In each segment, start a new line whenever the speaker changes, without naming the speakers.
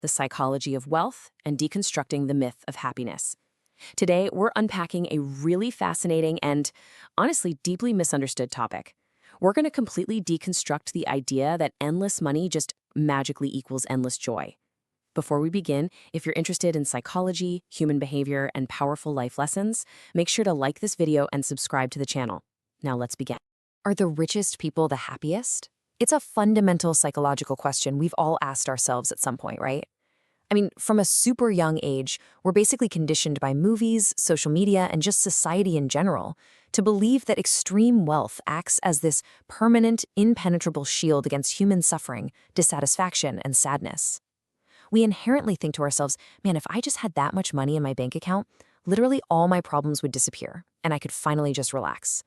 the psychology of wealth, and deconstructing the myth of happiness. Today, we're unpacking a really fascinating and, honestly, deeply misunderstood topic. We're going to completely deconstruct the idea that endless money just magically equals endless joy. Before we begin, if you're interested in psychology, human behavior, and powerful life lessons, make sure to like this video and subscribe to the channel. Now let's begin. Are the richest people the happiest? It's a fundamental psychological question we've all asked ourselves at some point, right? I mean, from a super young age, we're basically conditioned by movies, social media, and just society in general to believe that extreme wealth acts as this permanent, impenetrable shield against human suffering, dissatisfaction, and sadness. We inherently think to ourselves, man, if I just had that much money in my bank account, literally all my problems would disappear, and I could finally just relax.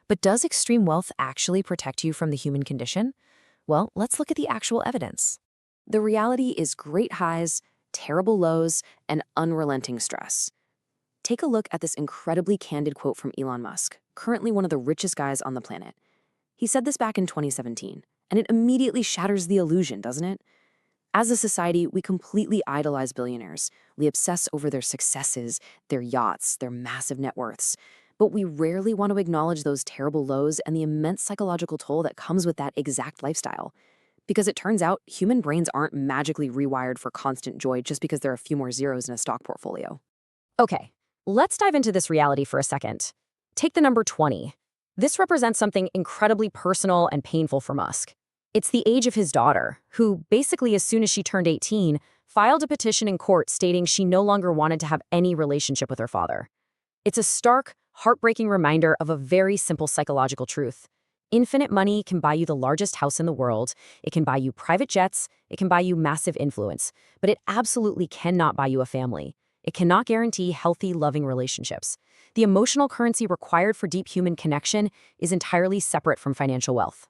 But does extreme wealth actually protect you from the human condition? Well, let's look at the actual evidence. The reality is great highs, terrible lows, and unrelenting stress. Take a look at this incredibly candid quote from Elon Musk, currently one of the richest guys on the planet. He said this back in 2017, and it immediately shatters the illusion, doesn't it? As a society, we completely idolize billionaires. We obsess over their successes, their yachts, their massive net worths. But we rarely want to acknowledge those terrible lows and the immense psychological toll that comes with that exact lifestyle. Because it turns out, human brains aren't magically rewired for constant joy just because there are a few more zeros in a stock portfolio. Okay, let's dive into this reality for a second. Take the number 20. This represents something incredibly personal and painful for Musk. It's the age of his daughter, who, basically as soon as she turned 18, filed a petition in court stating she no longer wanted to have any relationship with her father. It's a stark, heartbreaking reminder of a very simple psychological truth. Infinite money can buy you the largest house in the world, it can buy you private jets, it can buy you massive influence, but it absolutely cannot buy you a family. It cannot guarantee healthy, loving relationships. The emotional currency required for deep human connection is entirely separate from financial wealth.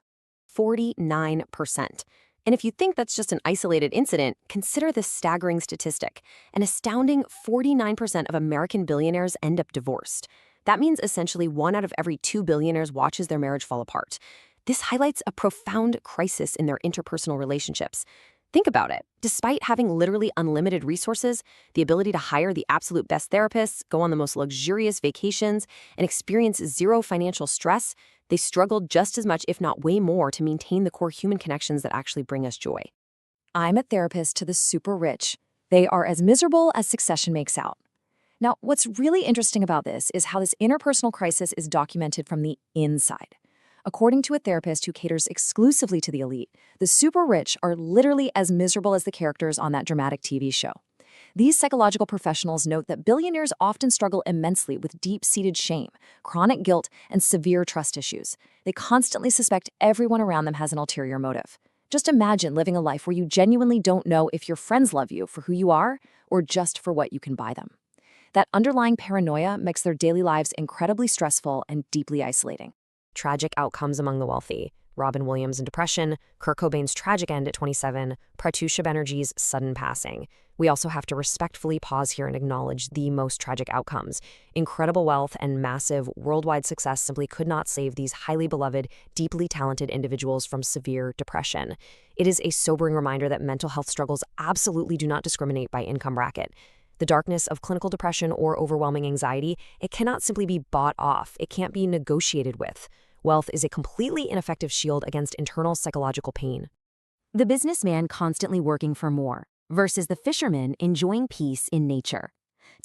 49%. And if you think that's just an isolated incident, consider this staggering statistic. An astounding 49% of American billionaires end up divorced. That means essentially 1 out of every 2 billionaires watches their marriage fall apart. This highlights a profound crisis in their interpersonal relationships. Think about it. Despite having literally unlimited resources, the ability to hire the absolute best therapists, go on the most luxurious vacations, and experience zero financial stress, they struggled just as much, if not way more, to maintain the core human connections that actually bring us joy. I'm a therapist to the super rich. They are as miserable as Succession makes out. Now, what's really interesting about this is how this interpersonal crisis is documented from the inside. According to a therapist who caters exclusively to the elite, the super rich are literally as miserable as the characters on that dramatic TV show. These psychological professionals note that billionaires often struggle immensely with deep-seated shame, chronic guilt, and severe trust issues. They constantly suspect everyone around them has an ulterior motive. Just imagine living a life where you genuinely don't know if your friends love you for who you are or just for what you can buy them. That underlying paranoia makes their daily lives incredibly stressful and deeply isolating. Tragic outcomes among the wealthy. Robin Williams in depression, Kurt Cobain's tragic end at 27, Pratyusha Banerjee's sudden passing. We also have to respectfully pause here and acknowledge the most tragic outcomes. Incredible wealth and massive worldwide success simply could not save these highly beloved, deeply talented individuals from severe depression. It is a sobering reminder that mental health struggles absolutely do not discriminate by income bracket. The darkness of clinical depression or overwhelming anxiety, it cannot simply be bought off. It can't be negotiated with. Wealth is a completely ineffective shield against internal psychological pain. The businessman constantly working for more versus the fisherman enjoying peace in nature.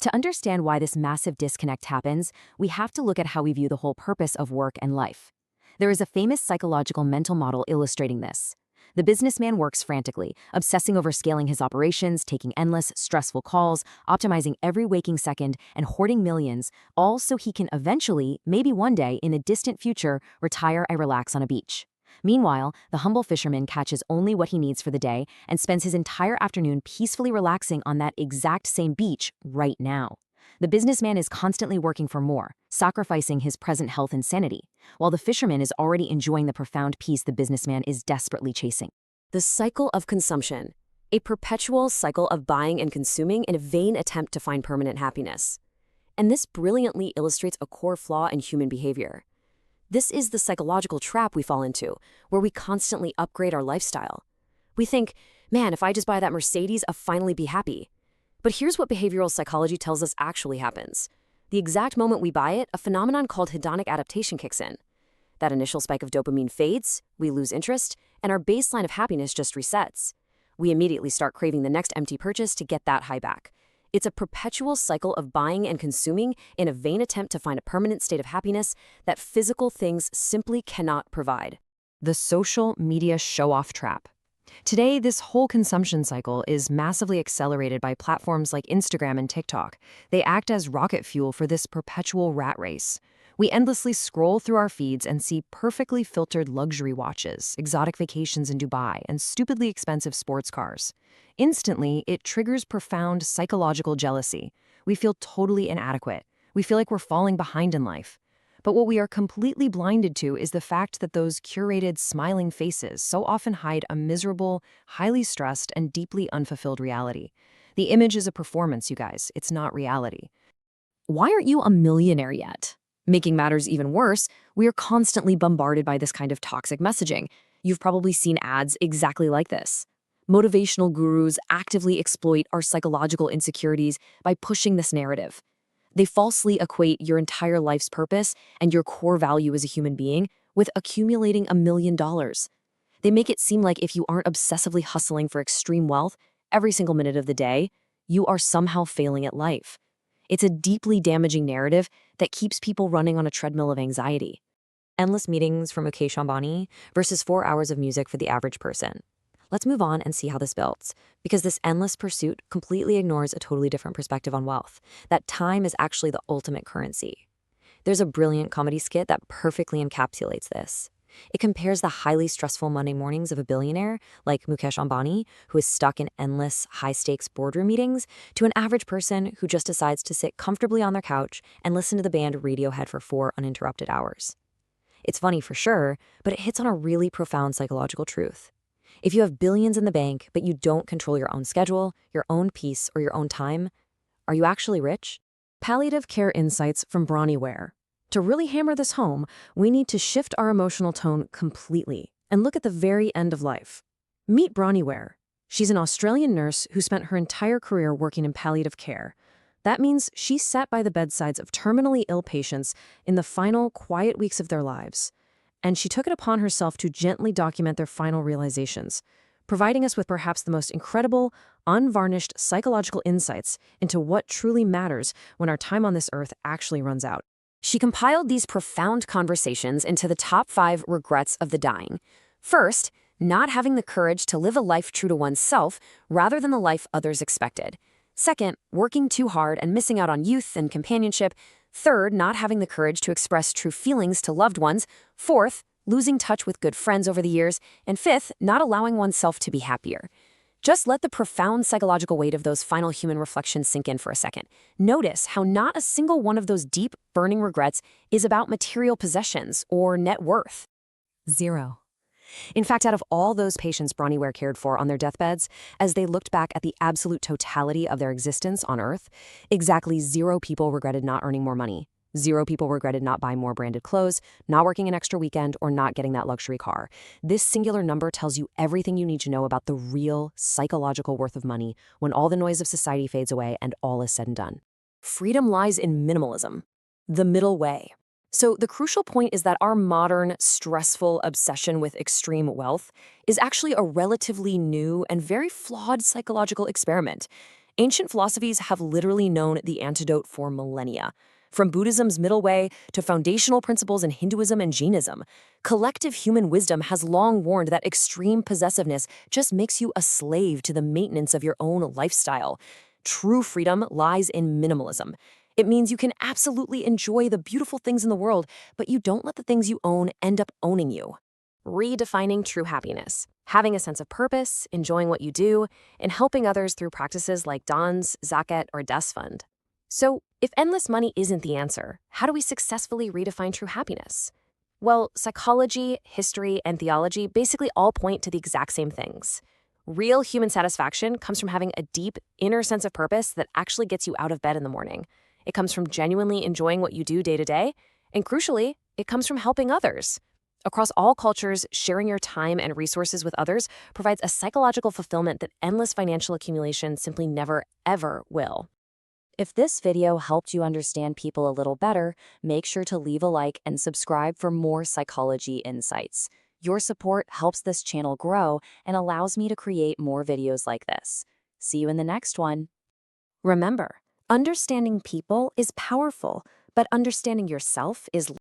To understand why this massive disconnect happens, we have to look at how we view the whole purpose of work and life. There is a famous psychological mental model illustrating this. The businessman works frantically, obsessing over scaling his operations, taking endless, stressful calls, optimizing every waking second, and hoarding millions, all so he can eventually, maybe one day in a distant future, retire and relax on a beach. Meanwhile, the humble fisherman catches only what he needs for the day and spends his entire afternoon peacefully relaxing on that exact same beach right now. The businessman is constantly working for more, sacrificing his present health and sanity, while the fisherman is already enjoying the profound peace the businessman is desperately chasing. The cycle of consumption, a perpetual cycle of buying and consuming in a vain attempt to find permanent happiness. And this brilliantly illustrates a core flaw in human behavior. This is the psychological trap we fall into, where we constantly upgrade our lifestyle. We think, Man, if I just buy that Mercedes, I'll finally be happy. But here's what behavioral psychology tells us actually happens. The exact moment we buy it, a phenomenon called hedonic adaptation kicks in. That initial spike of dopamine fades, we lose interest, and our baseline of happiness just resets. We immediately start craving the next empty purchase to get that high back. It's a perpetual cycle of buying and consuming in a vain attempt to find a permanent state of happiness that physical things simply cannot provide. The social media show-off trap. Today, this whole consumption cycle is massively accelerated by platforms like Instagram and TikTok. They act as rocket fuel for this perpetual rat race. We endlessly scroll through our feeds and see perfectly filtered luxury watches, exotic vacations in Dubai, and stupidly expensive sports cars. Instantly, it triggers profound psychological jealousy. We feel totally inadequate. We feel like we're falling behind in life. But what we are completely blinded to is the fact that those curated, smiling faces so often hide a miserable, highly stressed, and deeply unfulfilled reality. The image is a performance, you guys. It's not reality. Why aren't you a millionaire yet? Making matters even worse, we are constantly bombarded by this kind of toxic messaging. You've probably seen ads exactly like this. Motivational gurus actively exploit our psychological insecurities by pushing this narrative. They falsely equate your entire life's purpose and your core value as a human being with accumulating $1 million. They make it seem like if you aren't obsessively hustling for extreme wealth every single minute of the day, you are somehow failing at life. It's a deeply damaging narrative that keeps people running on a treadmill of anxiety. Endless meetings from Mukesh Ambani versus 4 hours of music for the average person. Let's move on and see how this builds, because this endless pursuit completely ignores a totally different perspective on wealth, that time is actually the ultimate currency. There's a brilliant comedy skit that perfectly encapsulates this. It compares the highly stressful Monday mornings of a billionaire, like Mukesh Ambani, who is stuck in endless, high-stakes boardroom meetings, to an average person who just decides to sit comfortably on their couch and listen to the band Radiohead for 4 uninterrupted hours. It's funny for sure, but it hits on a really profound psychological truth. If you have billions in the bank, but you don't control your own schedule, your own peace, or your own time, are you actually rich? Palliative care insights from Bronnie Ware. To really hammer this home, we need to shift our emotional tone completely and look at the very end of life. Meet Bronnie Ware. She's an Australian nurse who spent her entire career working in palliative care. That means she sat by the bedsides of terminally ill patients in the final, quiet weeks of their lives. And she took it upon herself to gently document their final realizations, providing us with perhaps the most incredible, unvarnished psychological insights into what truly matters when our time on this earth actually runs out. She compiled these profound conversations into the top 5 regrets of the dying. First, not having the courage to live a life true to oneself rather than the life others expected. Second, working too hard and missing out on youth and companionship. Third, not having the courage to express true feelings to loved ones. Fourth, losing touch with good friends over the years. And fifth, not allowing oneself to be happier. Just let the profound psychological weight of those final human reflections sink in for a second. Notice how not a single one of those deep, burning regrets is about material possessions or net worth. 0. In fact, out of all those patients Bronnie Ware cared for on their deathbeds, as they looked back at the absolute totality of their existence on Earth, exactly 0 people regretted not earning more money. 0 people regretted not buying more branded clothes, not working an extra weekend, or not getting that luxury car. This singular number tells you everything you need to know about the real psychological worth of money when all the noise of society fades away and all is said and done. Freedom lies in minimalism, the middle way. So the crucial point is that our modern, stressful obsession with extreme wealth is actually a relatively new and very flawed psychological experiment. Ancient philosophies have literally known the antidote for millennia. From Buddhism's middle way to foundational principles in Hinduism and Jainism, collective human wisdom has long warned that extreme possessiveness just makes you a slave to the maintenance of your own lifestyle. True freedom lies in minimalism. It means you can absolutely enjoy the beautiful things in the world, but you don't let the things you own end up owning you. Redefining true happiness. Having a sense of purpose, enjoying what you do, and helping others through practices like Don's, Zakat, or Des Fund. So, if endless money isn't the answer, how do we successfully redefine true happiness? Well, psychology, history, and theology basically all point to the exact same things. Real human satisfaction comes from having a deep, inner sense of purpose that actually gets you out of bed in the morning. It comes from genuinely enjoying what you do day to day, and crucially, it comes from helping others. Across all cultures, sharing your time and resources with others provides a psychological fulfillment that endless financial accumulation simply never, ever will. If this video helped you understand people a little better, make sure to leave a like and subscribe for more psychology insights. Your support helps this channel grow and allows me to create more videos like this. See you in the next one. Remember, understanding people is powerful, but understanding yourself is